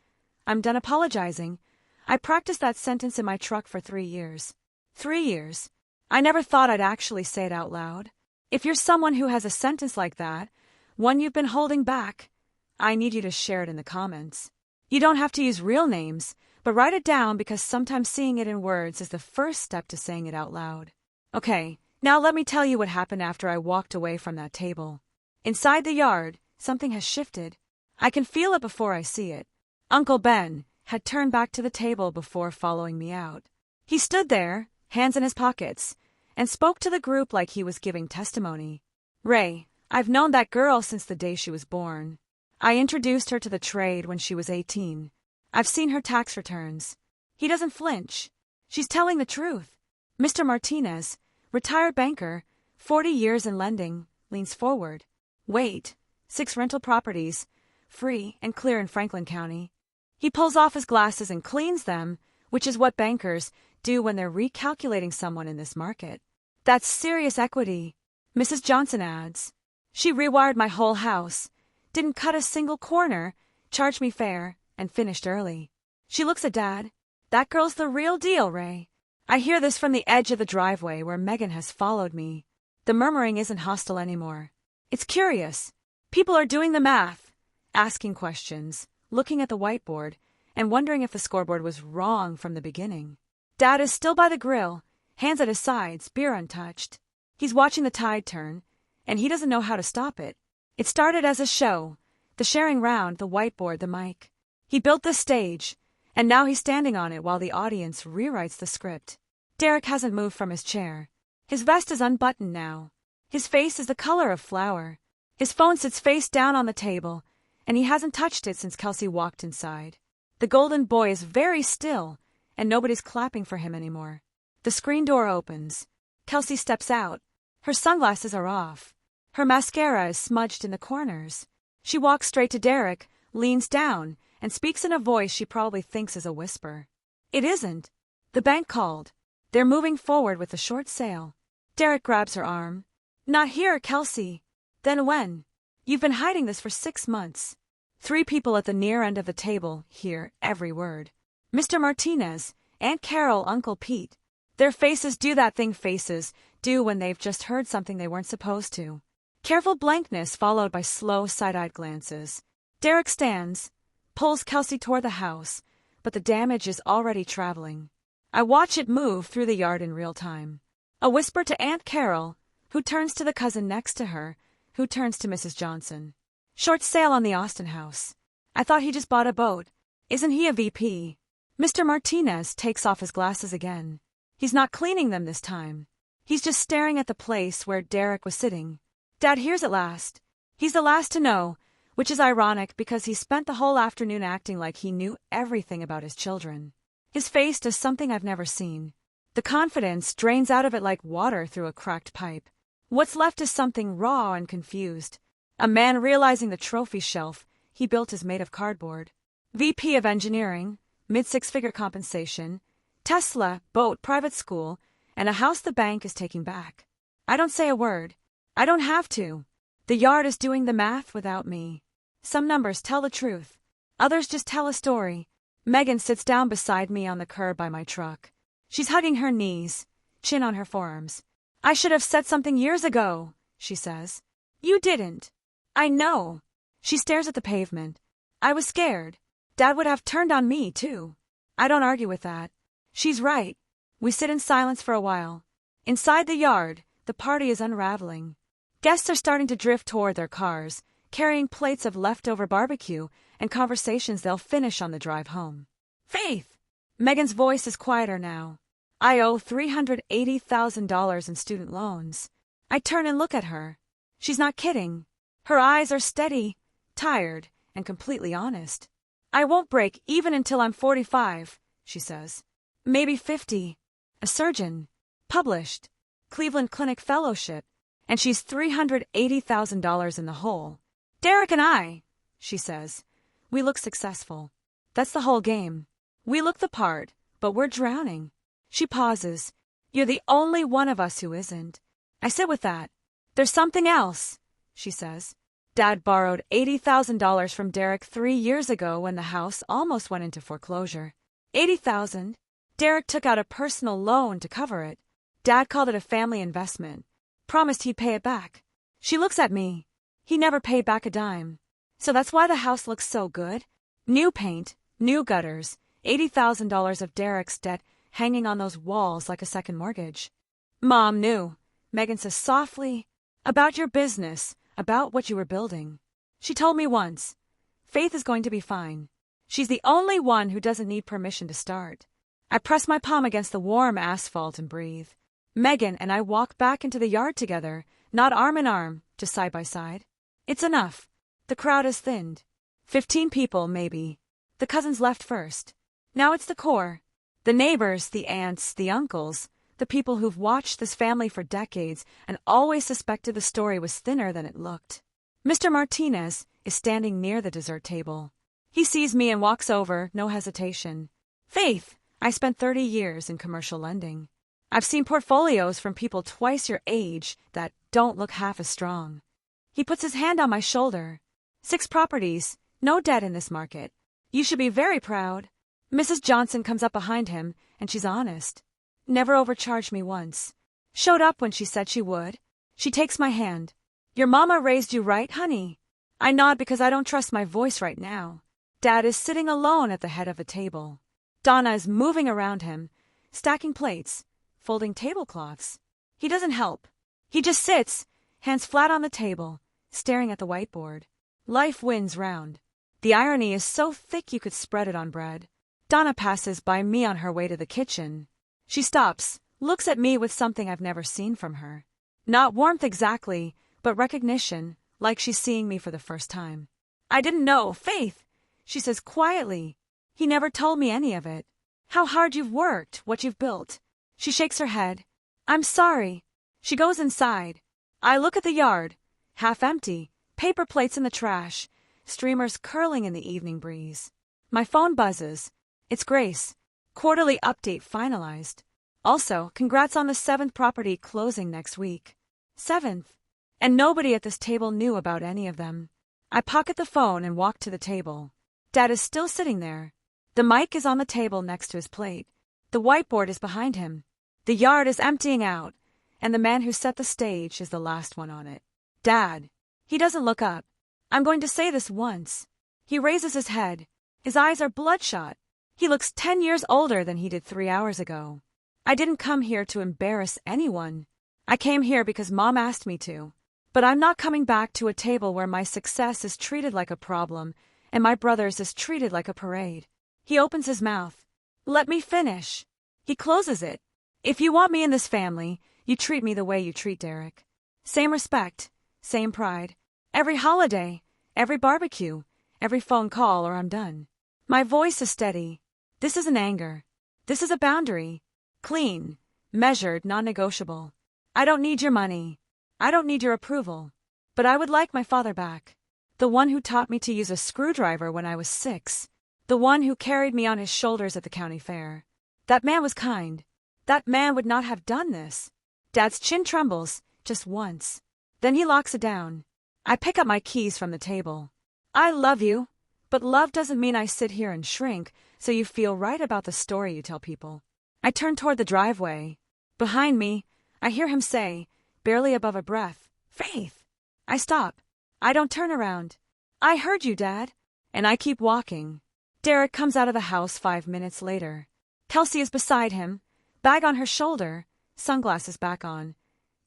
I'm done apologizing. I practiced that sentence in my truck for 3 years. 3 years. I never thought I'd actually say it out loud. If you're someone who has a sentence like that, one you've been holding back, I need you to share it in the comments. You don't have to use real names, but write it down because sometimes seeing it in words is the first step to saying it out loud. Okay, now let me tell you what happened after I walked away from that table. Inside the yard, something has shifted. I can feel it before I see it. Uncle Ben had turned back to the table before following me out. He stood there, hands in his pockets, and spoke to the group like he was giving testimony. Ray, I've known that girl since the day she was born. I introduced her to the trade when she was 18. I've seen her tax returns. He doesn't flinch. She's telling the truth. Mr. Martinez, retired banker, 40 years in lending, leans forward. Wait, 6 rental properties, free and clear in Franklin County. He pulls off his glasses and cleans them, which is what bankers do when they're recalculating someone in this market. That's serious equity, Mrs. Johnson adds. She rewired my whole house, didn't cut a single corner, charged me fair, and finished early. She looks at Dad. That girl's the real deal, Ray. I hear this from the edge of the driveway where Megan has followed me. The murmuring isn't hostile anymore. It's curious. People are doing the math, asking questions, looking at the whiteboard, and wondering if the scoreboard was wrong from the beginning. Dad is still by the grill, hands at his sides, beer untouched. He's watching the tide turn, and he doesn't know how to stop it. It started as a show, the sharing round, the whiteboard, the mic. He built the stage, and now he's standing on it while the audience rewrites the script. Derek hasn't moved from his chair. His vest is unbuttoned now. His face is the color of flour. His phone sits face down on the table, and he hasn't touched it since Kelsey walked inside. The golden boy is very still, and nobody's clapping for him anymore. The screen door opens. Kelsey steps out. Her sunglasses are off. Her mascara is smudged in the corners. She walks straight to Derek, leans down, and speaks in a voice she probably thinks is a whisper. It isn't. The bank called. They're moving forward with the short sale. Derek grabs her arm. Not here, Kelsey. Then when? You've been hiding this for 6 months. 3 people at the near end of the table hear every word. Mr. Martinez, Aunt Carol, Uncle Pete. Their faces do that thing faces do when they've just heard something they weren't supposed to. Careful blankness followed by slow, side-eyed glances. Derek stands, pulls Kelsey toward the house, but the damage is already traveling. I watch it move through the yard in real time. A whisper to Aunt Carol, who turns to the cousin next to her, who turns to Mrs. Johnson. Short sale on the Austin house. I thought he just bought a boat. Isn't he a VP? Mr. Martinez takes off his glasses again. He's not cleaning them this time. He's just staring at the place where Derek was sitting. Dad hears at last. He's the last to know, which is ironic because he spent the whole afternoon acting like he knew everything about his children. His face does something I've never seen. The confidence drains out of it like water through a cracked pipe. What's left is something raw and confused. A man realizing the trophy shelf he built is made of cardboard. VP of Engineering, mid-six-figure compensation, Tesla, boat, private school, and a house the bank is taking back. I don't say a word. I don't have to. The yard is doing the math without me. Some numbers tell the truth. Others just tell a story. Megan sits down beside me on the curb by my truck. She's hugging her knees, chin on her forearms. I should have said something years ago, she says. You didn't. I know. She stares at the pavement. I was scared. Dad would have turned on me, too. I don't argue with that. She's right. We sit in silence for a while. Inside the yard, the party is unraveling. Guests are starting to drift toward their cars, carrying plates of leftover barbecue and conversations they'll finish on the drive home. Faith! Megan's voice is quieter now. I owe $380,000 in student loans. I turn and look at her. She's not kidding. Her eyes are steady, tired, and completely honest. I won't break even until I'm 45, she says. Maybe 50. A surgeon. Published. Cleveland Clinic Fellowship. And she's $380,000 in the hole. Derek and I, she says. We look successful. That's the whole game. We look the part, but we're drowning. She pauses. You're the only one of us who isn't. I sit with that. There's something else, she says. Dad borrowed $80,000 from Derek 3 years ago when the house almost went into foreclosure. $80,000. Derek took out a personal loan to cover it. Dad called it a family investment. Promised he'd pay it back. She looks at me. He never paid back a dime. So that's why the house looks so good. New paint, new gutters, $80,000 of Derek's debt hanging on those walls like a second mortgage. Mom knew, Megan says softly, about your business, about what you were building. She told me once, Faith is going to be fine. She's the only one who doesn't need permission to start. I press my palm against the warm asphalt and breathe. Megan and I walk back into the yard together, not arm in arm, just side by side. It's enough. The crowd has thinned. 15 people, maybe. The cousins left first. Now it's the core. The neighbors, the aunts, the uncles, the people who've watched this family for decades and always suspected the story was thinner than it looked. Mr. Martinez is standing near the dessert table. He sees me and walks over, no hesitation. Faith, I spent 30 years in commercial lending. I've seen portfolios from people twice your age that don't look half as strong. He puts his hand on my shoulder. 6 properties, no debt in this market. You should be very proud. Mrs. Johnson comes up behind him, and she's honest. Never overcharged me once. Showed up when she said she would. She takes my hand. Your mama raised you right, honey? I nod because I don't trust my voice right now. Dad is sitting alone at the head of the table. Donna is moving around him, stacking plates, folding tablecloths. He doesn't help. He just sits, hands flat on the table, staring at the whiteboard. Life wins round. The irony is so thick you could spread it on bread. Donna passes by me on her way to the kitchen. She stops, looks at me with something I've never seen from her. Not warmth exactly, but recognition, like she's seeing me for the first time. I didn't know, Faith, she says quietly. He never told me any of it. How hard you've worked, what you've built. She shakes her head. I'm sorry. She goes inside. I look at the yard, half empty, paper plates in the trash, streamers curling in the evening breeze. My phone buzzes. It's Grace. Quarterly update finalized. Also, congrats on the 7th property closing next week. 7th. And nobody at this table knew about any of them. I pocket the phone and walk to the table. Dad is still sitting there. The mic is on the table next to his plate. The whiteboard is behind him. The yard is emptying out, and the man who set the stage is the last one on it. Dad. He doesn't look up. I'm going to say this once. He raises his head. His eyes are bloodshot. He looks 10 years older than he did 3 hours ago. I didn't come here to embarrass anyone. I came here because Mom asked me to. But I'm not coming back to a table where my success is treated like a problem and my brother's is treated like a parade. He opens his mouth. Let me finish. He closes it. If you want me in this family, you treat me the way you treat Derek. Same respect, same pride. Every holiday, every barbecue, every phone call or I'm done. My voice is steady. This isn't anger. This is a boundary. Clean, measured, non-negotiable. I don't need your money. I don't need your approval. But I would like my father back. The one who taught me to use a screwdriver when I was 6. The one who carried me on his shoulders at the county fair. That man was kind. That man would not have done this. Dad's chin trembles, just once. Then he locks it down. I pick up my keys from the table. I love you, but love doesn't mean I sit here and shrink so you feel right about the story you tell people. I turn toward the driveway. Behind me, I hear him say, barely above a breath, Faith! I stop. I don't turn around. I heard you, Dad. And I keep walking. Derek comes out of the house 5 minutes later. Kelsey is beside him, bag on her shoulder, sunglasses back on,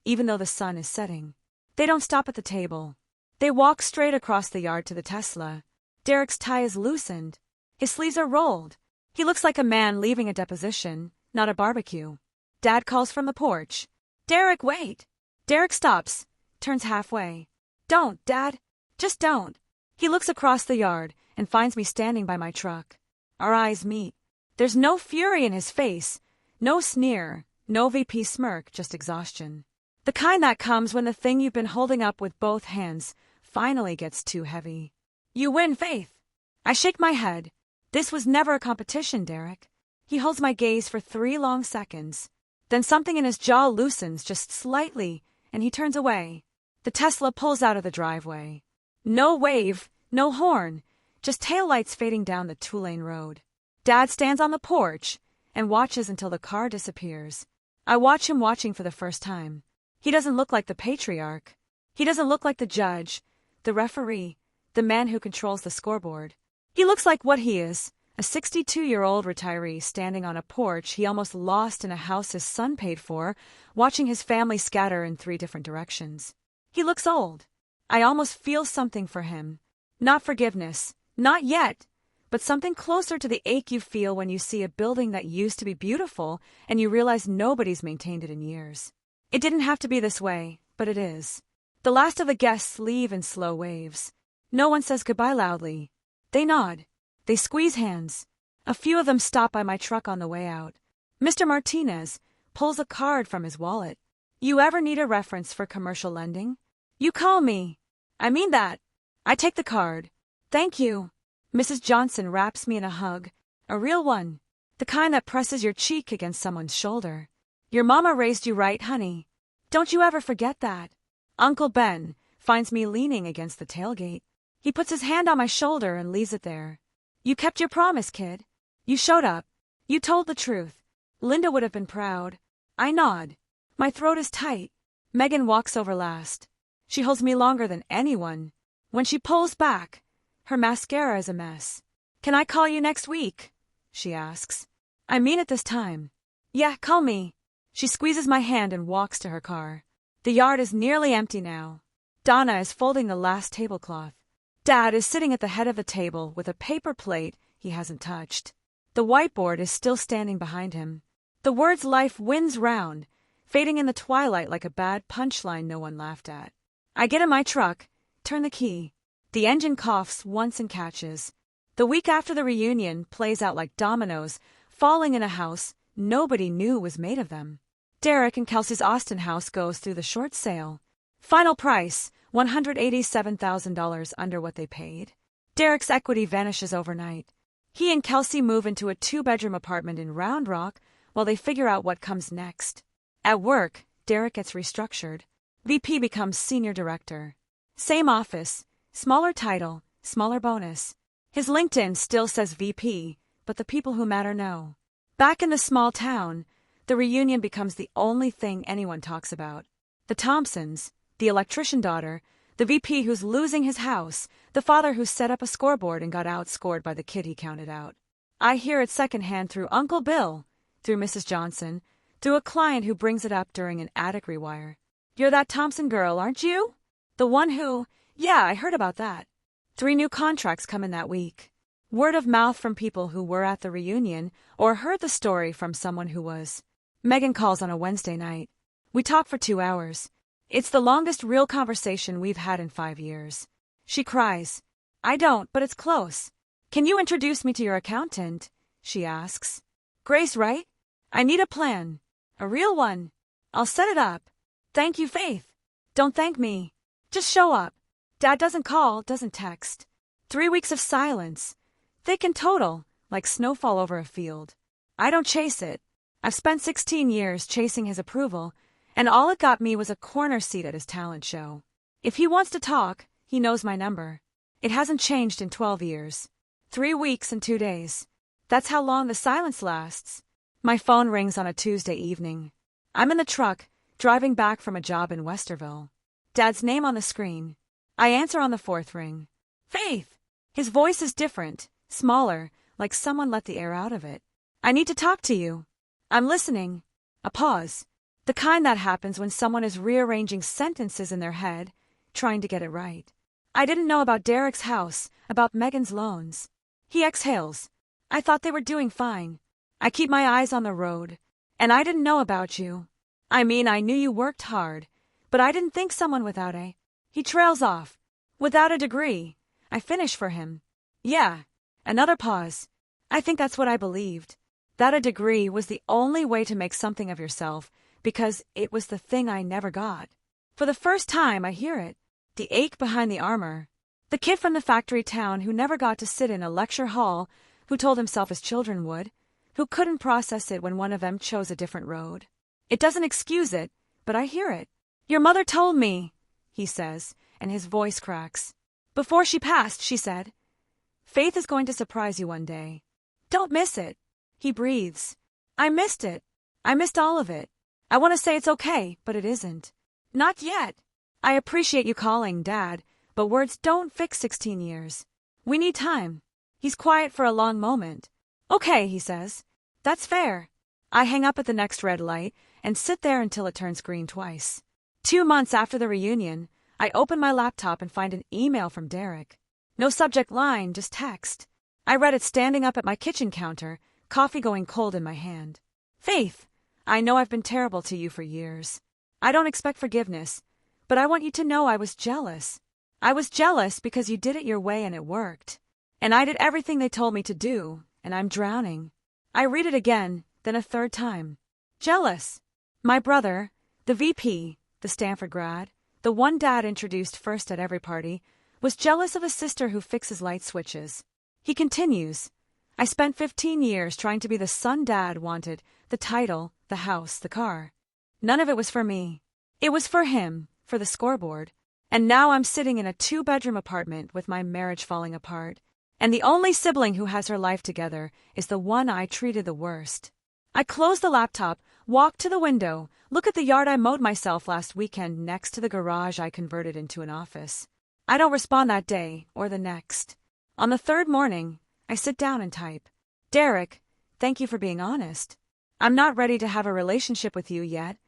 even though the sun is setting. They don't stop at the table. They walk straight across the yard to the Tesla. Derek's tie is loosened. His sleeves are rolled. He looks like a man leaving a deposition, not a barbecue. Dad calls from the porch. Derek, wait! Derek stops, turns halfway. Don't, Dad. Just don't. He looks across the yard and finds me standing by my truck. Our eyes meet. There's no fury in his face, no sneer, no VP smirk, just exhaustion. The kind that comes when the thing you've been holding up with both hands finally gets too heavy. You win, Faith. I shake my head. This was never a competition, Derek. He holds my gaze for 3 long seconds. Then something in his jaw loosens just slightly, and he turns away. The Tesla pulls out of the driveway. No wave, no horn, just taillights fading down the 2-lane road. Dad stands on the porch and watches until the car disappears. I watch him watching for the first time. He doesn't look like the patriarch. He doesn't look like the judge, the referee, the man who controls the scoreboard. He looks like what he is, a 62-year-old retiree standing on a porch he almost lost in a house his son paid for, watching his family scatter in 3 different directions. He looks old. I almost feel something for him. Not forgiveness, not yet, but something closer to the ache you feel when you see a building that used to be beautiful and you realize nobody's maintained it in years. It didn't have to be this way, but it is. The last of the guests leave in slow waves. No one says goodbye loudly. They nod. They squeeze hands. A few of them stop by my truck on the way out. Mr. Martinez pulls a card from his wallet. You ever need a reference for commercial lending? You call me. I mean that. I take the card. Thank you. Mrs. Johnson wraps me in a hug, a real one, the kind that presses your cheek against someone's shoulder. Your mama raised you right, honey. Don't you ever forget that. Uncle Ben finds me leaning against the tailgate. He puts his hand on my shoulder and leaves it there. You kept your promise, kid. You showed up. You told the truth. Linda would have been proud. I nod. My throat is tight. Megan walks over last. She holds me longer than anyone. When she pulls back, her mascara is a mess. Can I call you next week? She asks. I mean it this time. Yeah, call me. She squeezes my hand and walks to her car. The yard is nearly empty now. Donna is folding the last tablecloth. Dad is sitting at the head of the table with a paper plate he hasn't touched. The whiteboard is still standing behind him. The words life wins round, fading in the twilight like a bad punchline no one laughed at. I get in my truck, turn the key. The engine coughs once and catches. The week after the reunion plays out like dominoes, falling in a house nobody knew was made of them. Derek and Kelsey's Austin house goes through the short sale. Final price, $187,000 under what they paid. Derek's equity vanishes overnight. He and Kelsey move into a 2-bedroom apartment in Round Rock while they figure out what comes next. At work, Derek gets restructured. VP becomes senior director. Same office, smaller title, smaller bonus. His LinkedIn still says VP, but the people who matter know. Back in the small town, The reunion becomes the only thing anyone talks about. The Thompsons, the electrician daughter, the VP who's losing his house, the father who set up a scoreboard and got outscored by the kid he counted out. I hear it secondhand through Uncle Bill, through Mrs. Johnson, through a client who brings it up during an attic rewire. "You're that Thompson girl, aren't you? The one who—" "Yeah, I heard about that." 3 new contracts come in that week. Word of mouth from people who were at the reunion or heard the story from someone who was. Megan calls on a Wednesday night. We talk for 2 hours. It's the longest real conversation we've had in 5 years. She cries. "I don't, but it's close. Can you introduce me to your accountant?" she asks. "Grace, right? I need a plan. A real one. I'll set it up. Thank you, Faith. Don't thank me. Just show up." Dad doesn't call, doesn't text. 3 weeks of silence. Thick and total, like snowfall over a field. I don't chase it. I've spent 16 years chasing his approval, and all it got me was a corner seat at his talent show. If he wants to talk, he knows my number. It hasn't changed in 12 years. 3 weeks and 2 days. That's how long the silence lasts. My phone rings on a Tuesday evening. I'm in the truck, driving back from a job in Westerville. Dad's name on the screen. I answer on the 4th ring. "Faith!" His voice is different, smaller, like someone let the air out of it. "I need to talk to you." "I'm listening." A pause. The kind that happens when someone is rearranging sentences in their head, trying to get it right. "I didn't know about Derek's house, about Megan's loans." He exhales. "I thought they were doing fine. I keep my eyes on the road. And I didn't know about you. I mean, I knew you worked hard, but I didn't think someone without a—" He trails off. "Without a degree." I finish for him. "Yeah." Another pause. "I think that's what I believed. That a degree was the only way to make something of yourself, because it was the thing I never got." For the first time I hear it. The ache behind the armor. The kid from the factory town who never got to sit in a lecture hall, who told himself his children would, who couldn't process it when one of them chose a different road. It doesn't excuse it, but I hear it. "Your mother told me," he says, and his voice cracks. "Before she passed, she said, 'Faith is going to surprise you one day. Don't miss it.'" He breathes. "I missed it. I missed all of it. I want to say it's okay, but it isn't. Not yet. I appreciate you calling, Dad, but words don't fix 16 years. We need time." He's quiet for a long moment. "Okay," he says. "That's fair." I hang up at the next red light and sit there until it turns green twice. 2 months after the reunion, I open my laptop and find an email from Derek. No subject line, just text. I read it standing up at my kitchen counter, coffee going cold in my hand. "Faith, I know I've been terrible to you for years. I don't expect forgiveness, but I want you to know I was jealous. I was jealous because you did it your way and it worked. And I did everything they told me to do, and I'm drowning." I read it again, then a 3rd time. Jealous. My brother, the VP, the Stanford grad, the one Dad introduced first at every party, was jealous of a sister who fixes light switches. He continues, "I spent 15 years trying to be the son Dad wanted, the title, the house, the car. None of it was for me. It was for him, for the scoreboard. And now I'm sitting in a 2-bedroom apartment with my marriage falling apart. And the only sibling who has her life together is the one I treated the worst." I close the laptop, walk to the window, look at the yard I mowed myself last weekend next to the garage I converted into an office. I don't respond that day or the next. On the 3rd morning, I sit down and type, "Derek, thank you for being honest. I'm not ready to have a relationship with you yet,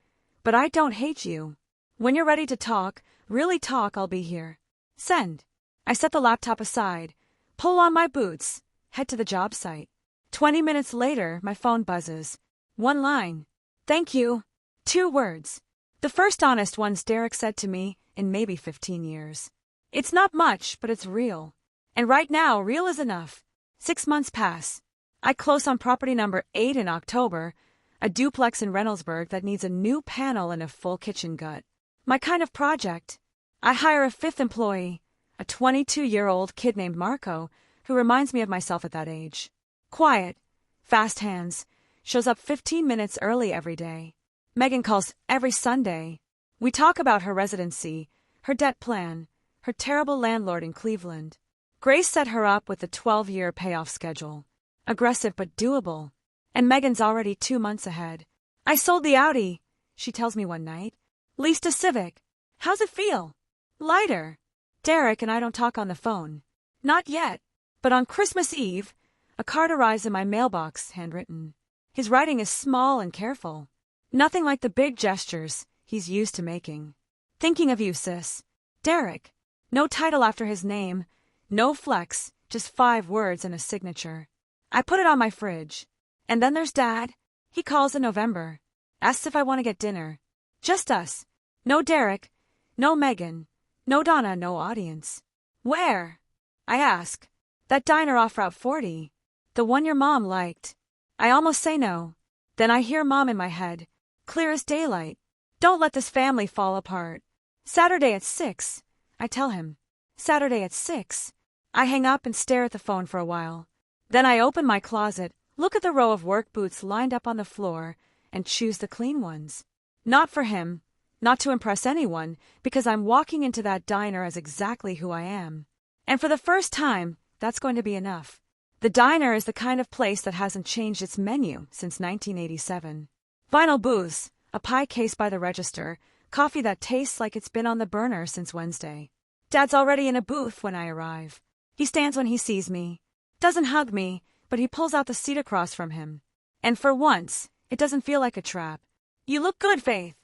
but I don't hate you. When you're ready to talk, really talk, I'll be here. Send." I set the laptop aside, pull on my boots, head to the job site. 20 minutes later, my phone buzzes. 1 line. "Thank you." 2 words. The first honest ones Derek said to me in maybe 15 years. It's not much, but it's real. And right now, real is enough. 6 months pass. I close on property number 8 in October, a duplex in Reynoldsburg that needs a new panel and a full kitchen gut. My kind of project. I hire a 5th employee, a 22-year-old kid named Marco, who reminds me of myself at that age. Quiet, fast hands, shows up 15 minutes early every day. Megan calls every Sunday. We talk about her residency, her debt plan, her terrible landlord in Cleveland. Grace set her up with a 12-year payoff schedule. Aggressive but doable. And Megan's already 2 months ahead. I sold the Audi, she tells me one night. Leased a Civic. How's it feel? Lighter. Derek and I don't talk on the phone. Not yet. But on Christmas Eve, a card arrives in my mailbox, handwritten. His writing is small and careful. Nothing like the big gestures he's used to making. Thinking of you, sis. Derek. No title after his name. No flex, just 5 words and a signature. I put it on my fridge. And then there's Dad. He calls in November. Asks if I want to get dinner. Just us. No Derek. No Megan. No Donna, no audience. Where? I ask. That diner off Route 40. The one your mom liked. I almost say no. Then I hear Mom in my head. Clear as daylight. Don't let this family fall apart. Saturday at 6. I tell him. Saturday at 6. I hang up and stare at the phone for a while. Then I open my closet, look at the row of work boots lined up on the floor, and choose the clean ones. Not for him, not to impress anyone, because I'm walking into that diner as exactly who I am. And for the first time, that's going to be enough. The diner is the kind of place that hasn't changed its menu since 1987. Vinyl booths, a pie case by the register, coffee that tastes like it's been on the burner since Wednesday. Dad's already in a booth when I arrive. He stands when he sees me. Doesn't hug me, but he pulls out the seat across from him. And for once, it doesn't feel like a trap. You look good, Faith.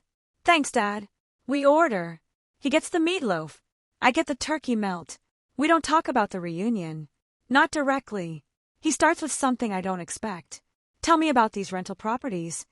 Thanks, Dad. We order. He gets the meatloaf. I get the turkey melt. We don't talk about the reunion. Not directly. He starts with something I don't expect. Tell me about these rental properties.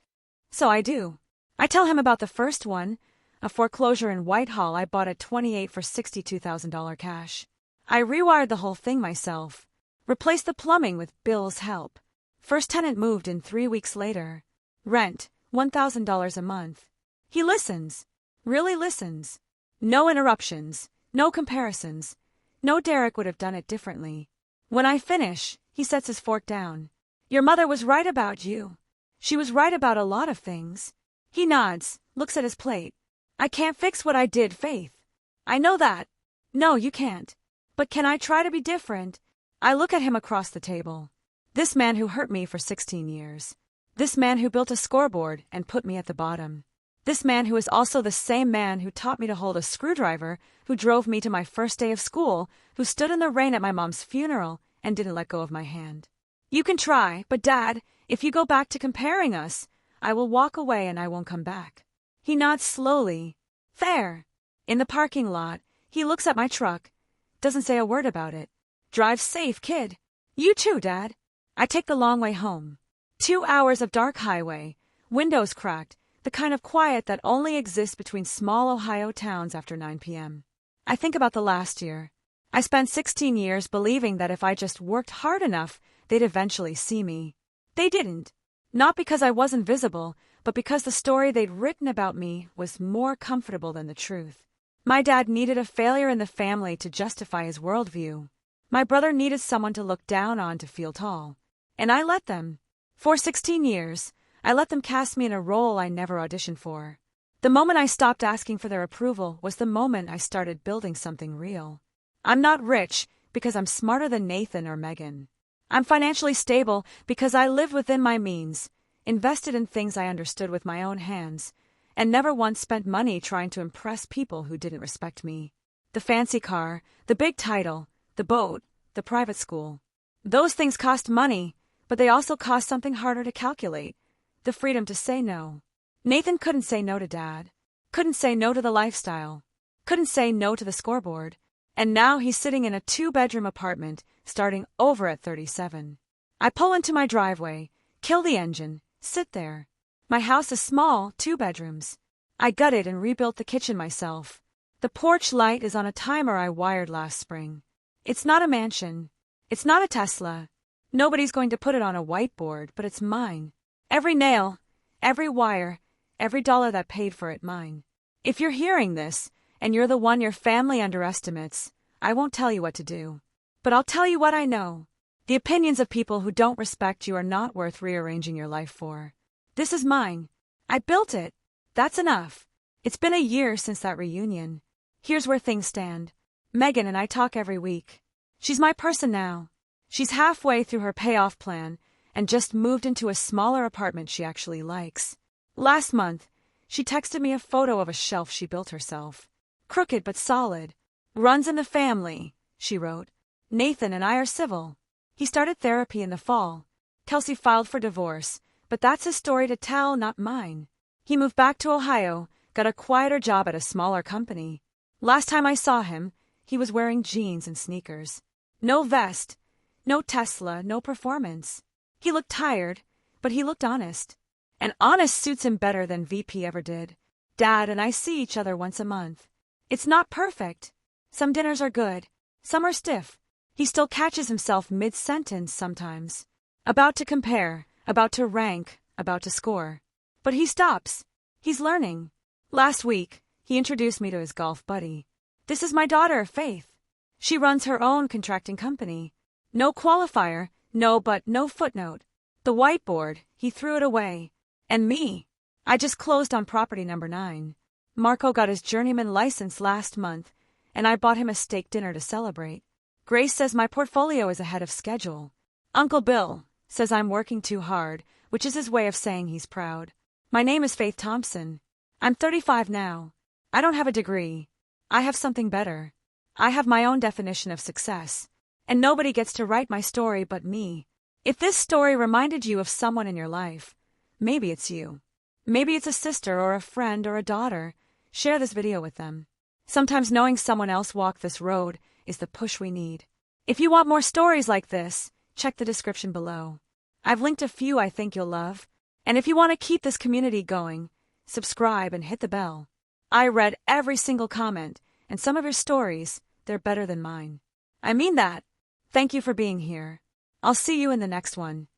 So I do. I tell him about the first one, a foreclosure in Whitehall I bought at 28 for $62,000 cash. I rewired the whole thing myself. Replaced the plumbing with Bill's help. First tenant moved in 3 weeks later. Rent, $1,000 a month. He listens. Really listens. No interruptions. No comparisons. No Derek would have done it differently. When I finish, he sets his fork down. Your mother was right about you. She was right about a lot of things. He nods, looks at his plate. I can't fix what I did, Faith. I know that. No, you can't. But can I try to be different? I look at him across the table. This man who hurt me for 16 years. This man who built a scoreboard and put me at the bottom. This man who is also the same man who taught me to hold a screwdriver, who drove me to my first day of school, who stood in the rain at my mom's funeral and didn't let go of my hand. You can try, but Dad, if you go back to comparing us, I will walk away and I won't come back. He nods slowly. Fair. In the parking lot, he looks at my truck. Doesn't say a word about it. Drive safe, kid. You too, Dad. I take the long way home. 2 hours of dark highway, windows cracked, the kind of quiet that only exists between small Ohio towns after 9 p.m. I think about the last year. I spent 16 years believing that if I just worked hard enough, they'd eventually see me. They didn't. Not because I wasn't visible, but because the story they'd written about me was more comfortable than the truth. My dad needed a failure in the family to justify his worldview. My brother needed someone to look down on to feel tall. And I let them. For 16 years, I let them cast me in a role I never auditioned for. The moment I stopped asking for their approval was the moment I started building something real. I'm not rich because I'm smarter than Nathan or Megan. I'm financially stable because I live within my means, invested in things I understood with my own hands, and never once spent money trying to impress people who didn't respect me. The fancy car, the big title, the boat, the private school. Those things cost money, but they also cost something harder to calculate. The freedom to say no. Nathan couldn't say no to Dad. Couldn't say no to the lifestyle. Couldn't say no to the scoreboard. And now he's sitting in a 2-bedroom apartment, starting over at 37. I pull into my driveway, kill the engine, sit there. My house is small, 2 bedrooms. I gutted and rebuilt the kitchen myself. The porch light is on a timer I wired last spring. It's not a mansion. It's not a Tesla. Nobody's going to put it on a whiteboard, but it's mine. Every nail, every wire, every dollar that paid for it, mine. If you're hearing this, and you're the one your family underestimates, I won't tell you what to do. But I'll tell you what I know. The opinions of people who don't respect you are not worth rearranging your life for. This is mine. I built it. That's enough. It's been a year since that reunion. Here's where things stand. Megan and I talk every week. She's my person now. She's halfway through her payoff plan and just moved into a smaller apartment she actually likes. Last month, she texted me a photo of a shelf she built herself. Crooked but solid. Runs in the family, she wrote. Nathan and I are civil. He started therapy in the fall. Kelsey filed for divorce, but that's his story to tell, not mine. He moved back to Ohio, got a quieter job at a smaller company. Last time I saw him, he was wearing jeans and sneakers. No vest, no Tesla, no performance. He looked tired, but he looked honest. And honest suits him better than VP ever did. Dad and I see each other once a month. It's not perfect. Some dinners are good, some are stiff. He still catches himself mid-sentence sometimes. About to compare, about to rank, about to score. But he stops. He's learning. Last week, he introduced me to his golf buddy. This is my daughter, Faith. She runs her own contracting company. No qualifier, no footnote. The whiteboard, he threw it away. And me. I just closed on property number 9. Marco got his journeyman license last month, and I bought him a steak dinner to celebrate. Grace says my portfolio is ahead of schedule. Uncle Bill says I'm working too hard, which is his way of saying he's proud. My name is Faith Thompson. I'm 35 now. I don't have a degree. I have something better. I have my own definition of success. And nobody gets to write my story but me. If this story reminded you of someone in your life, maybe it's you. Maybe it's a sister or a friend or a daughter. Share this video with them. Sometimes knowing someone else walked this road is the push we need. If you want more stories like this, check the description below. I've linked a few I think you'll love. And if you want to keep this community going, subscribe and hit the bell. I read every single comment, and some of your stories, they're better than mine. I mean that. Thank you for being here. I'll see you in the next one.